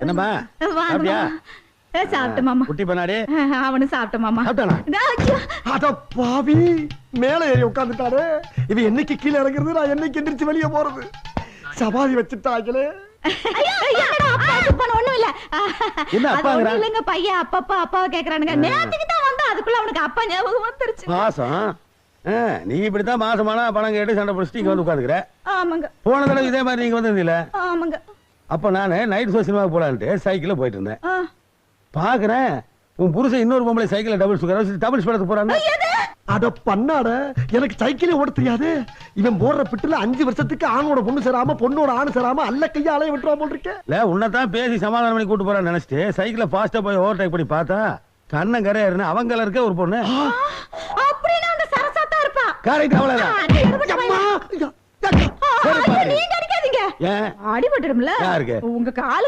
என்னம்மா அப்படியா சாப்பிட்ட மாமா. குட்டி பண்ணாடி அவனு சாப்பிட்ட மாமா. சாப்பிட்டானா? அட பாவி, மேல ஏறி உட்கார்ந்துட்டாரு. இவன் என்னைக்கு கீழே இறங்குறது, நான் என்னைக்கு எந்திரிச்சு வெளியே போறது? சமாதி வச்சுட்டாங்களே. ஒண்ணும் இல்ல. என்ன அப்பாங்கற? இல்லங்க, பையன் அப்பப்பா அப்பாவை கேக்குறானுங்க. நேத்துக்கு தான் வந்தா அதுக்குள்ள அவனுக்கு அப்பா ஞாபகம் வந்துருச்சு. மாசம் நீ இப்படித்தான் மாசமானா பணம் கேட்டு சண்டை பிடிச்சிட்டு இங்க வந்து உட்காந்துக்கிற. ஆமாங்க. போன தடவை இதே மாதிரி நீங்க வந்திருந்தீல. ஆமாங்க. அப்ப நானு நைட் ஷோ சினிமாவுக்கு போலான்ட்டு சைக்கிள்ல போயிட்டு இருந்தேன். பாக்குறேன் உன் புருஷன் இன்னொரு பொம்பளை சைக்கிள்ல டபுள்ஸ் படத்துக்கு போறாங்க. அட பண்ணாட, எனக்கு சைக்கிளே ஓட தெரியாது. இவன் போடுற பிட்டுல 5 வருஷத்துக்கு ஆணோட பொண்ணு சேராம பொண்ணோட ஆணு சேராம அல்ல கையா அலைய விட்டுறா போல் இருக்கேன். இல்ல உன்னதான் பேசி சமாதானம் பண்ணி கூட்டு போறான்னு நினைச்சிட்டு சைக்கிள ஃபாஸ்டா போய் ஓவர்டேக் பண்ணி பார்த்தா கண்ணன் கரையாருன்னு அவங்கள இருக்க ஒரு பொண்ணு. அப்படினா அந்த சரசாத்தா இருப்பா. கரெக்ட் அவ்வளவுதான். நீங்க அடிக்காதீங்க. ஏன் அடிபட்டுடும்ல. யாருக்கு? உங்க காலுக்கு